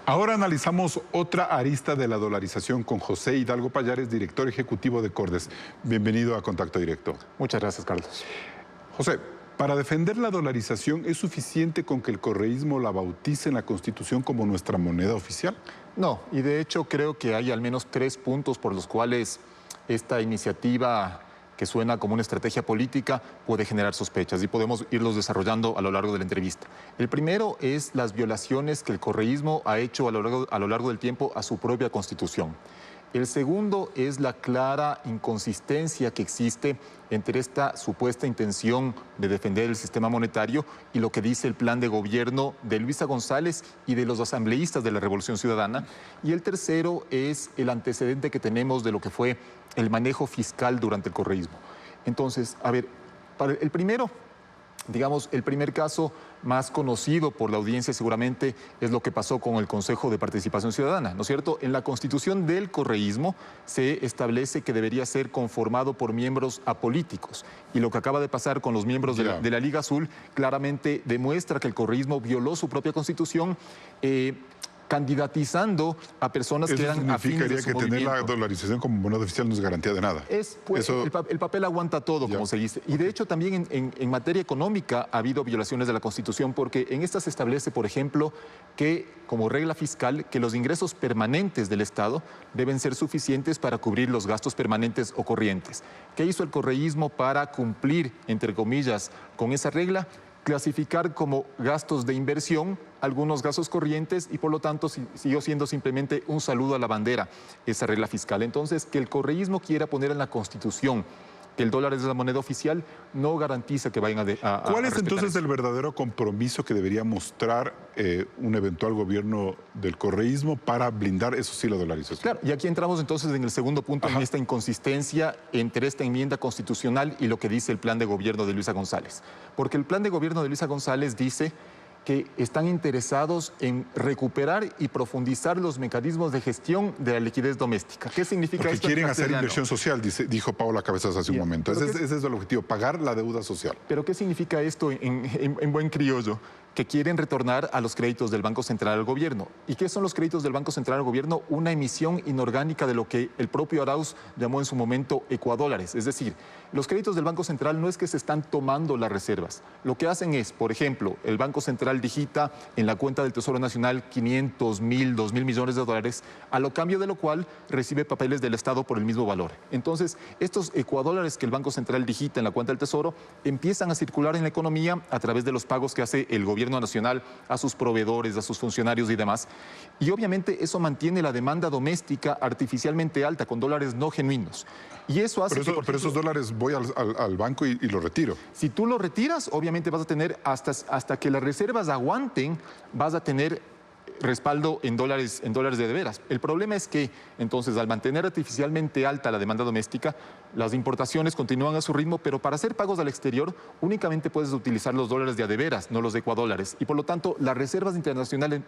Ahora analizamos otra arista de la dolarización con José Hidalgo Pallares, director ejecutivo de Cordes. Bienvenido a Contacto Directo. Muchas gracias, Carlos. José, para defender la dolarización, ¿es suficiente con que el correísmo la bautice en la Constitución como nuestra moneda oficial? No, y de hecho creo que hay al menos 3 puntos por los cuales esta iniciativa, que suena como una estrategia política, puede generar sospechas y podemos irlos desarrollando a lo largo de la entrevista. El primero es las violaciones que el correísmo ha hecho a lo largo del tiempo a su propia Constitución. El segundo es la clara inconsistencia que existe entre esta supuesta intención de defender el sistema monetario y lo que dice el plan de gobierno de Luisa González y de los asambleístas de la Revolución Ciudadana. Y el tercero es el antecedente que tenemos de lo que fue el manejo fiscal durante el correísmo. Entonces, a ver, para el primero, digamos, el primer caso más conocido por la audiencia seguramente es lo que pasó con el Consejo de Participación Ciudadana, ¿no es cierto? En la Constitución del correísmo se establece que debería ser conformado por miembros apolíticos y lo que acaba de pasar con los miembros de la Liga Azul claramente demuestra que el correísmo violó su propia Constitución, candidatizando a personas que eran afines de su que movimiento. Tener la dolarización como moneda oficial no es garantía de nada. El papel aguanta todo, como se dice. Y de hecho también en materia económica ha habido violaciones de la Constitución porque en esta se establece, por ejemplo, que como regla fiscal, que los ingresos permanentes del Estado deben ser suficientes para cubrir los gastos permanentes o corrientes. ¿Qué hizo el correísmo para cumplir, entre comillas, con esa regla? Clasificar como gastos de inversión algunos gastos corrientes y por lo tanto siguió siendo simplemente un saludo a la bandera esa regla fiscal. Entonces, que el correísmo quiera poner en la Constitución que el dólar es la moneda oficial no garantiza que vayan a ¿Cuál es entonces eso. el verdadero compromiso que debería mostrar un eventual gobierno del correísmo para blindar, eso sí, la dolarización? Claro, y aquí entramos entonces en el segundo punto, en esta inconsistencia entre esta enmienda constitucional y lo que dice el plan de gobierno de Luisa González. Porque el plan de gobierno de Luisa González dice que están interesados en recuperar y profundizar los mecanismos de gestión de la liquidez doméstica. ¿Qué significa Porque esto? quieren hacer inversión social, dijo Paola Cabezas hace un momento. Ese es el objetivo, pagar la deuda social. ¿Pero qué significa esto en buen criollo? Que quieren retornar a los créditos del Banco Central al gobierno. ¿Y qué son los créditos del Banco Central al gobierno? Una emisión inorgánica de lo que el propio Arauz llamó en su momento ecuadólares. Es decir, los créditos del Banco Central no es que se están tomando las reservas. Lo que hacen es, por ejemplo, el Banco Central digita en la cuenta del Tesoro Nacional 500, 1000, 2000 millones de dólares, a lo cambio de lo cual recibe papeles del Estado por el mismo valor. Entonces, estos ecuadólares que el Banco Central digita en la cuenta del Tesoro empiezan a circular en la economía a través de los pagos que hace el gobierno nacional a sus proveedores, a sus funcionarios y demás. Y obviamente eso mantiene la demanda doméstica artificialmente alta con dólares no genuinos. Y eso hace pero esos dólares voy al banco y los retiro. Si tú los retiras, obviamente vas a tener, hasta que las reservas aguanten, vas a tener respaldo en dólares de veras. El problema es que, entonces, al mantener artificialmente alta la demanda doméstica, las importaciones continúan a su ritmo, pero para hacer pagos al exterior únicamente puedes utilizar los dólares de veras, no los de ecuadólares. Y por lo tanto, las reservas internacionales,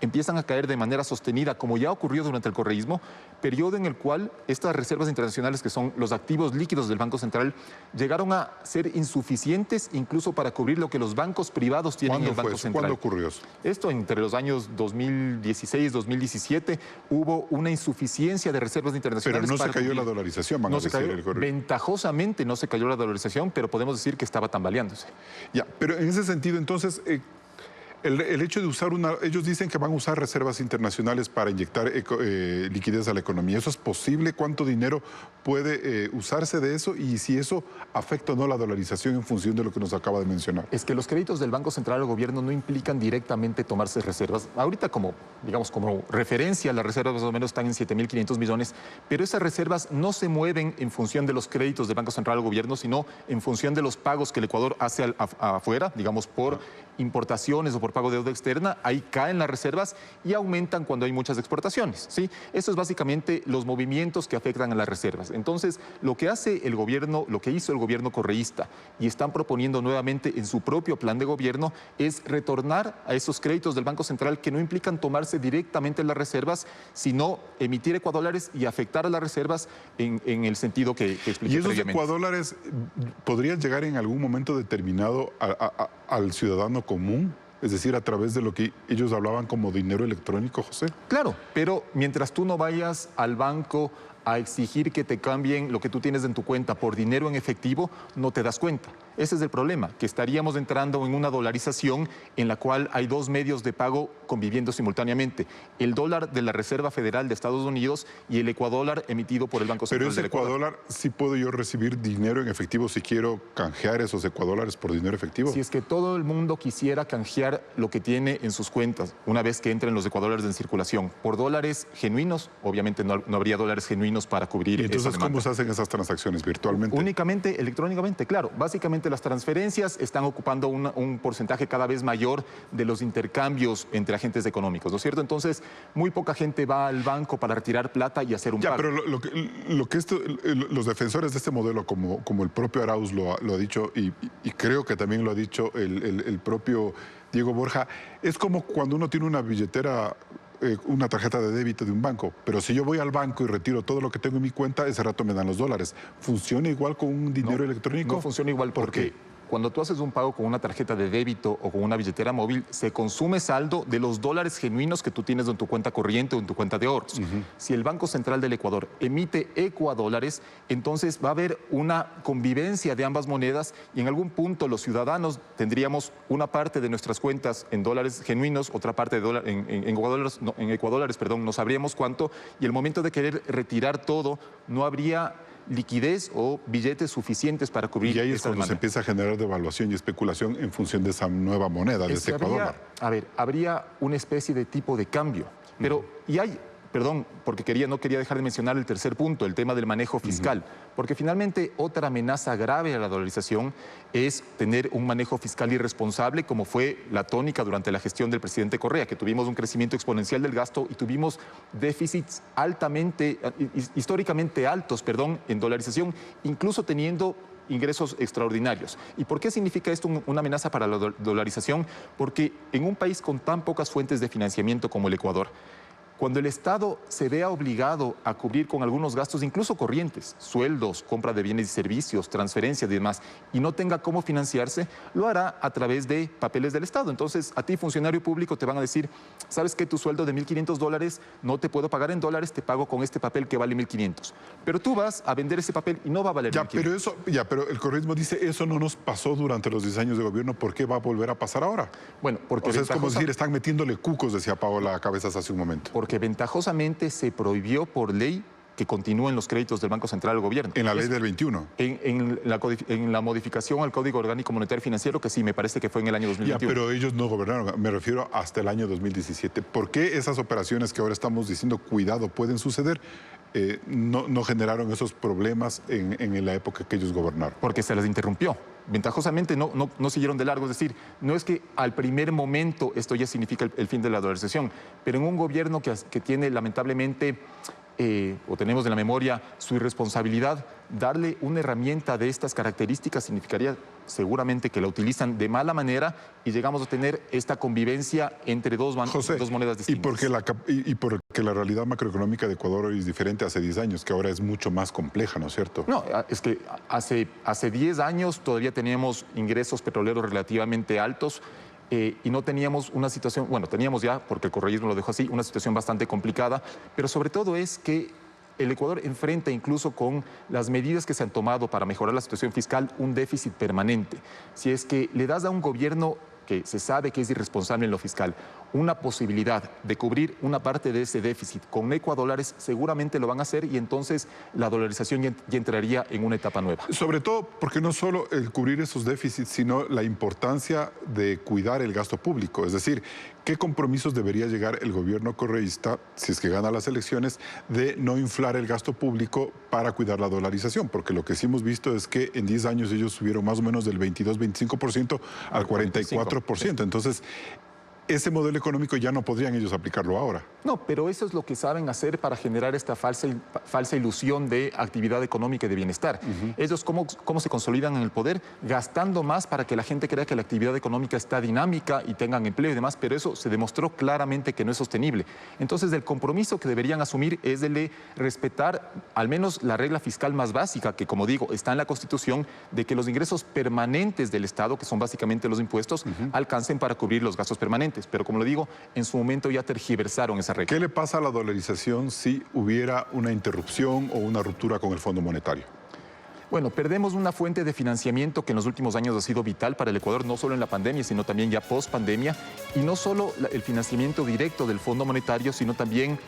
empiezan a caer de manera sostenida, como ya ocurrió durante el correísmo, periodo en el cual estas reservas internacionales, que son los activos líquidos del Banco Central, llegaron a ser insuficientes incluso para cubrir lo que los bancos privados tienen en el Banco Central. ¿Cuándo ocurrió eso? Esto entre los años 2016, 2017, hubo una insuficiencia de reservas internacionales. Pero no se cayó la dolarización, van a decir el correo. Ventajosamente no se cayó la dolarización, pero podemos decir que estaba tambaleándose. Ya, pero en ese sentido, entonces, el hecho de usar ellos dicen que van a usar reservas internacionales para inyectar liquidez a la economía. ¿Eso es posible? ¿Cuánto dinero puede usarse de eso? Y si eso afecta o no la dolarización en función de lo que nos acaba de mencionar. Es que los créditos del Banco Central al gobierno no implican directamente tomarse reservas. Ahorita como referencia, las reservas más o menos están en 7.500 millones, pero esas reservas no se mueven en función de los créditos del Banco Central al gobierno, sino en función de los pagos que el Ecuador hace afuera, digamos, por importaciones o por pago de deuda externa. Ahí caen las reservas y aumentan cuando hay muchas exportaciones, ¿sí? Eso es básicamente los movimientos que afectan a las reservas. Entonces, lo que hace el gobierno, lo que hizo el gobierno correísta y están proponiendo nuevamente en su propio plan de gobierno es retornar a esos créditos del Banco Central que no implican tomarse directamente las reservas, sino emitir ecuadólares y afectar a las reservas en el sentido que expliqué previamente. ¿Y esos ecuadólares podrían llegar en algún momento determinado al ciudadano común? es decir, a través de lo que ellos hablaban como dinero electrónico, José. Claro, pero mientras tú no vayas al banco a exigir que te cambien lo que tú tienes en tu cuenta por dinero en efectivo, no te das cuenta. Ese es el problema, que estaríamos entrando en una dolarización en la cual hay dos medios de pago conviviendo simultáneamente. El dólar de la Reserva Federal de Estados Unidos y el ecuadólar emitido por el Banco Central del Ecuador. Pero ese ecuadólar, ¿sí puedo yo recibir dinero en efectivo si quiero canjear esos ecuadólares por dinero efectivo? Si es que todo el mundo quisiera canjear lo que tiene en sus cuentas, una vez que entren los ecuadólares en circulación, por dólares genuinos, obviamente no habría dólares genuinos para cubrir esa demanda. Entonces, ¿cómo se hacen esas transacciones? ¿Virtualmente? Únicamente electrónicamente, claro. Básicamente las transferencias están ocupando un porcentaje cada vez mayor de los intercambios entre agentes económicos, ¿no es cierto? Entonces, muy poca gente va al banco para retirar plata y hacer un pago. Pero los defensores de este modelo, como el propio Arauz lo ha dicho, y creo que también lo ha dicho el propio Diego Borja, es como cuando uno tiene una billetera, una tarjeta de débito de un banco, pero si yo voy al banco y retiro todo lo que tengo en mi cuenta, ese rato me dan los dólares. ¿Funciona igual con un dinero electrónico? No funciona igual porque cuando tú haces un pago con una tarjeta de débito o con una billetera móvil, se consume saldo de los dólares genuinos que tú tienes en tu cuenta corriente o en tu cuenta de ahorros. Si el Banco Central del Ecuador emite ecuadólares, entonces va a haber una convivencia de ambas monedas y en algún punto los ciudadanos tendríamos una parte de nuestras cuentas en dólares genuinos, otra parte en ecuadólares, no sabríamos cuánto, y el momento de querer retirar todo, no habría liquidez o billetes suficientes para cubrir. Y ahí es esta cuando demanda. se empieza a generar devaluación y especulación en función de esa nueva moneda, de ese ecuadólar. Habría una especie de tipo de cambio, pero perdón, porque no quería dejar de mencionar el tercer punto, el tema del manejo fiscal, porque finalmente otra amenaza grave a la dolarización es tener un manejo fiscal irresponsable, como fue la tónica durante la gestión del presidente Correa, que tuvimos un crecimiento exponencial del gasto y tuvimos déficits históricamente altos, en dolarización, incluso teniendo ingresos extraordinarios. ¿Y por qué significa esto una amenaza para la dolarización? Porque en un país con tan pocas fuentes de financiamiento como el Ecuador, cuando el Estado se vea obligado a cubrir con algunos gastos, incluso corrientes, sueldos, compra de bienes y servicios, transferencias y demás, y no tenga cómo financiarse, lo hará a través de papeles del Estado. Entonces, a ti, funcionario público, te van a decir, ¿sabes qué? Tu sueldo de $1.500 no te puedo pagar en dólares, te pago con este papel que vale 1.500. Pero tú vas a vender ese papel y no va a valer 1.500. Pero el correísmo dice, eso no nos pasó durante los 10 años de gobierno, ¿por qué va a volver a pasar ahora? Bueno, porque es como decir, están metiéndole cucos, decía Paola Cabezas hace un momento. Porque ventajosamente se prohibió por ley que continúen los créditos del Banco Central al gobierno. En la ley del 21. En la modificación al Código Orgánico Monetario y Financiero, que sí, me parece que fue en el año 2021. Pero ellos no gobernaron, me refiero hasta el año 2017. ¿Por qué esas operaciones que ahora estamos diciendo, cuidado, pueden suceder, no generaron esos problemas en la época que ellos gobernaron? Porque se les interrumpió. Ventajosamente no siguieron de largo, es decir, no es que al primer momento esto ya significa el fin de la dolarización, pero en un gobierno que tiene lamentablemente, o tenemos en la memoria su irresponsabilidad, darle una herramienta de estas características significaría seguramente que la utilizan de mala manera y llegamos a tener esta convivencia entre dos monedas distintas. Y porque la realidad macroeconómica de Ecuador hoy es diferente hace 10 años, que ahora es mucho más compleja, ¿no es cierto? No, es que hace 10 años todavía teníamos ingresos petroleros relativamente altos y no teníamos una situación, bueno, teníamos ya, porque el correísmo lo dejó así, una situación bastante complicada, pero sobre todo es que el Ecuador enfrenta, incluso con las medidas que se han tomado para mejorar la situación fiscal, un déficit permanente. Si es que le das a un gobierno que se sabe que es irresponsable en lo fiscal una posibilidad de cubrir una parte de ese déficit con ecuadólares, seguramente lo van a hacer y entonces la dolarización ya entraría en una etapa nueva. Sobre todo porque no solo el cubrir esos déficits, sino la importancia de cuidar el gasto público. Es decir, ¿qué compromisos debería llegar el gobierno correísta, si es que gana las elecciones, de no inflar el gasto público para cuidar la dolarización? Porque lo que sí hemos visto es que en 10 años ellos subieron más o menos del 22-25% al 44%. Entonces, ese modelo económico ya no podrían ellos aplicarlo ahora. No, pero eso es lo que saben hacer para generar esta falsa ilusión de actividad económica y de bienestar. Ellos, ¿cómo se consolidan en el poder? Gastando más para que la gente crea que la actividad económica está dinámica y tengan empleo y demás, pero eso se demostró claramente que no es sostenible. Entonces, el compromiso que deberían asumir es el de respetar al menos la regla fiscal más básica, que, como digo, está en la Constitución, de que los ingresos permanentes del Estado, que son básicamente los impuestos, alcancen para cubrir los gastos permanentes. Pero, como lo digo, en su momento ya tergiversaron esa regla. ¿Qué le pasa a la dolarización si hubiera una interrupción o una ruptura con el Fondo Monetario? Bueno, perdemos una fuente de financiamiento que en los últimos años ha sido vital para el Ecuador, no solo en la pandemia, sino también ya post pandemia, y no solo el financiamiento directo del Fondo Monetario, sino también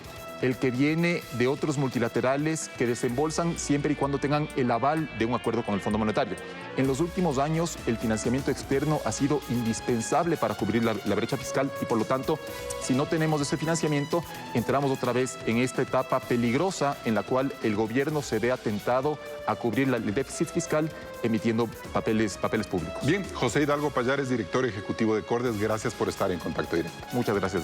el que viene de otros multilaterales que desembolsan siempre y cuando tengan el aval de un acuerdo con el Fondo Monetario. En los últimos años, el financiamiento externo ha sido indispensable para cubrir la brecha fiscal y, por lo tanto, si no tenemos ese financiamiento, entramos otra vez en esta etapa peligrosa en la cual el gobierno se ve atentado a cubrir el déficit fiscal emitiendo papeles públicos. Bien, José Hidalgo Pallares, director ejecutivo de Cordes, gracias por estar en Contacto Directo. Muchas gracias.